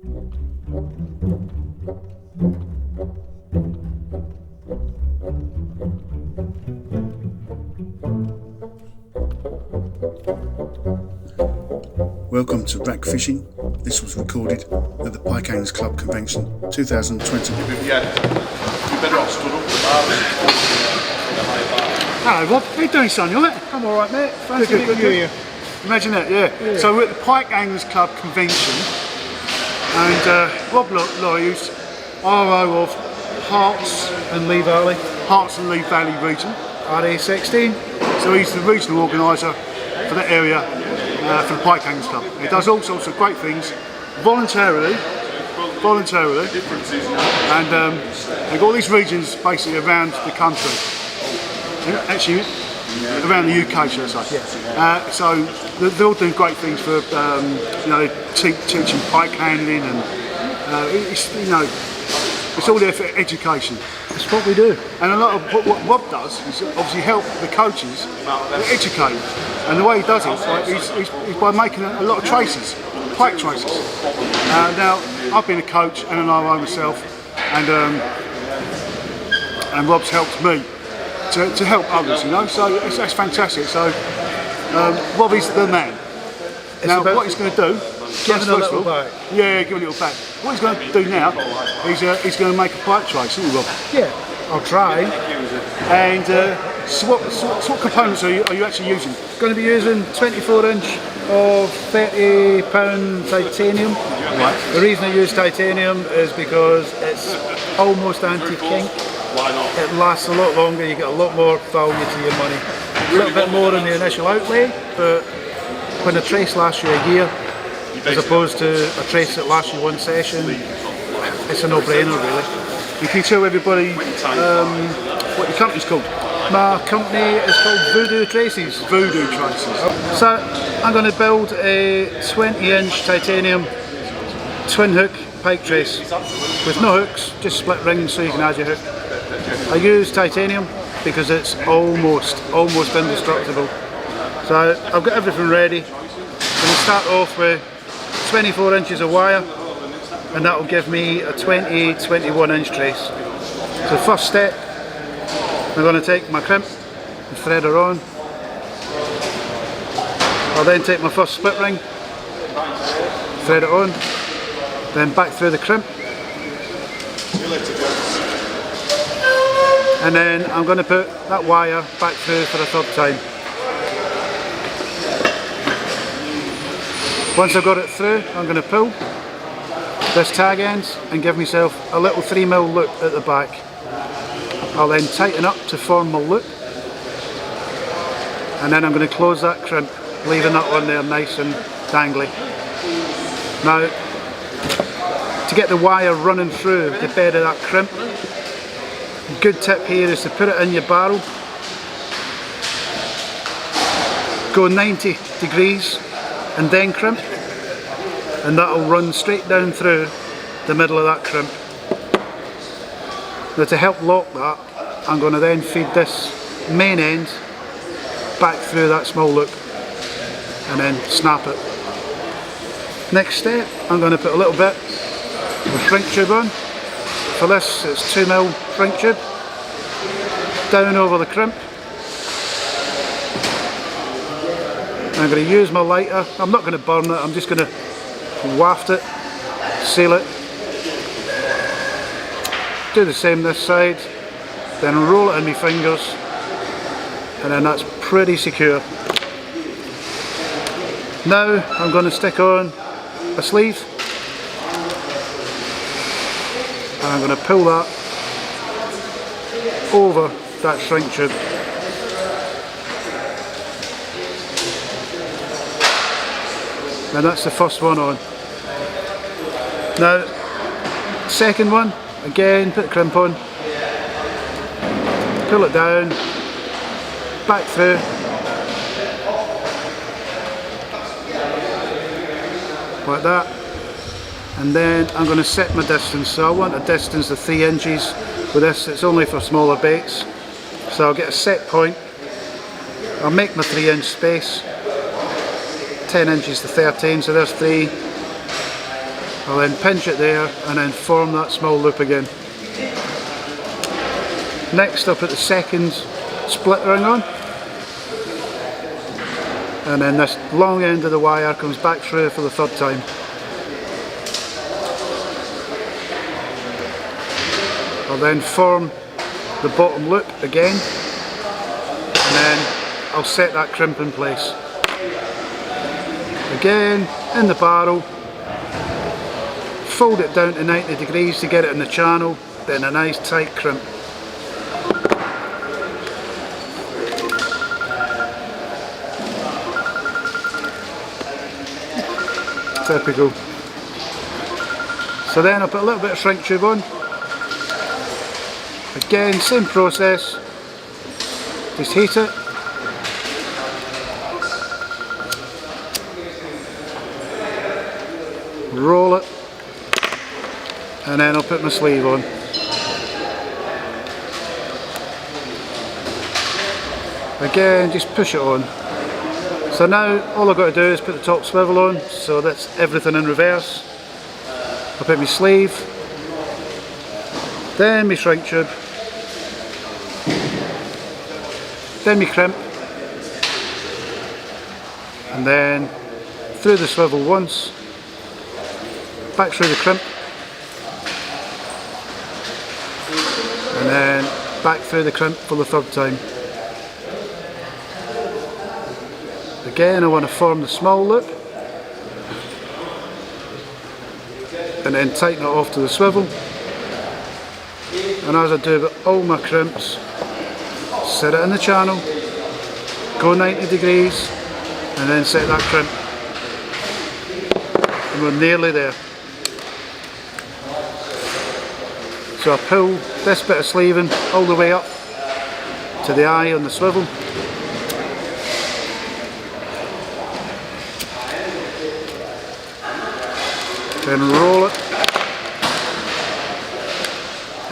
Welcome to Rack Fishing. This was recorded at the PIKE Anglers Club Convention 2020. Hello Rob, how you doing son, you alright? I'm alright mate, fancy Good. you. Imagine that, yeah. So we're at the PIKE Anglers Club Convention and Rob Lawrie, who's RO of Hearts And Lee Valley, and Lee Valley region. RA16. So he's the regional organiser for that area for the PIKE Anglers Club. He does all sorts of great things voluntarily, and they've got all these regions basically around the country, actually around the UK, should I say. So they're all doing great things for teaching pike handling, and it's all there for education. That's what we do. And a lot of what Rob does is obviously help the coaches educate, and the way he does it is by making a lot of traces, pike traces. Now I've been a coach and an RO myself, and Rob's helped me to help others, so that's fantastic. So Rob is the man. Now what he's going to do, give a little back. Yeah, give a little back. What he's going to do now is he's going to make a pike trace, isn't he, Rob? Yeah, I'll try. And so what components are you actually using? Going to be using 24-inch of 30-pound titanium. Right. The reason I use titanium is because it's almost anti-kink. It lasts a lot longer, you get a lot more value to your money. A little bit more in the initial outlay, but when a trace lasts you a year, as opposed to a trace that lasts you one session, it's a no-brainer really. You can tell everybody what your company's called. My company is called Voodoo Traces. Voodoo Traces. So I'm going to build a 20-inch titanium twin hook pike trace with no hooks, just split rings so you can add your hook. I use titanium because it's almost indestructible. So I've got everything ready. I'm going to start off with 24 inches of wire, and that will give me a 21 inch trace. So first step, I'm going to take my crimp and thread her on. I'll then take my first split ring, thread it on, then back through the crimp, and then I'm going to put that wire back through for a third time. Once I've got it through, I'm going to pull this tag end and give myself a little 3mm loop at the back. I'll then tighten up to form my loop, and then I'm going to close that crimp, leaving that one there nice and dangly. Now, to get the wire running through the bed of that crimp, a good tip here is to put it in your barrel, go 90 degrees and then crimp, and that'll run straight down through the middle of that crimp. Now to help lock that, I'm going to then feed this main end back through that small loop and then snap it. Next step, I'm going to put a little bit of shrink tube on. For this it's 2mm shrink tube, down over the crimp. I'm going to use my lighter. I'm not going to burn it, I'm just going to waft it, seal it. Do the same this side, then roll it in my fingers, and then that's pretty secure. Now I'm going to stick on a sleeve, and I'm going to pull that over that shrink tube. And that's the first one on. Now, second one, again, put the crimp on, pull it down, back through, like that, and then I'm going to set my distance. So I want a distance of 3 inches. With this, it's only for smaller baits, so I'll get a set point. I'll make my 3-inch space, 10 inches to 13, so there's 3, I'll then pinch it there and then form that small loop again. Next I'll put the second split ring on, and then this long end of the wire comes back through for the third time. I'll then form the bottom loop again, and then I'll set that crimp in place. Again, in the barrel, fold it down to 90 degrees to get it in the channel, then a nice tight crimp. Typical. So then I'll put a little bit of shrink tube on. Again, same process, just heat it. Roll it, and then I'll put my sleeve on. Again, just push it on. So now all I've got to do is put the top swivel on, so that's everything in reverse. I'll put my sleeve, then my shrink tube, then my crimp, and then through the swivel once, back through the crimp, and then back through the crimp for the third time. Again, I want to form the small loop and then tighten it off to the swivel, and as I do with all my crimps, set it in the channel, go 90 degrees, and then set that crimp, and we're nearly there. So I pull this bit of sleeving all the way up to the eye on the swivel, then roll it,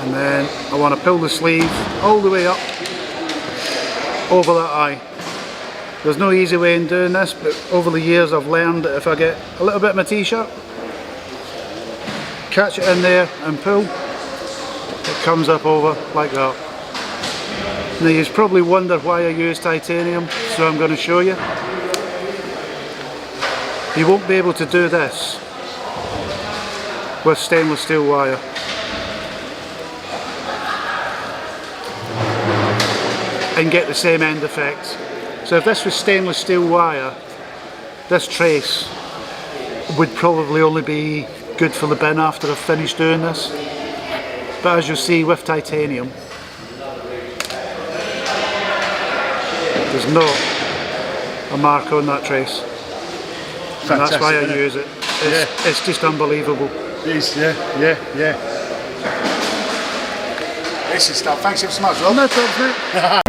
and then I want to pull the sleeve all the way up over that eye. There's no easy way in doing this, but over the years I've learned that if I get a little bit of my t-shirt, catch it in there and pull, it comes up over like that. Now you probably wonder why I use titanium, so I'm going to show you. You won't be able to do this with stainless steel wire. And get the same end effect. So if this was stainless steel wire, this trace would probably only be good for the bin after I've finished doing this. But as you'll see with titanium, there's not a mark on that trace. And that's why I use it. It's just unbelievable. It is, yeah. This is stuff. Thanks ever so much, Rob. No problem, mate.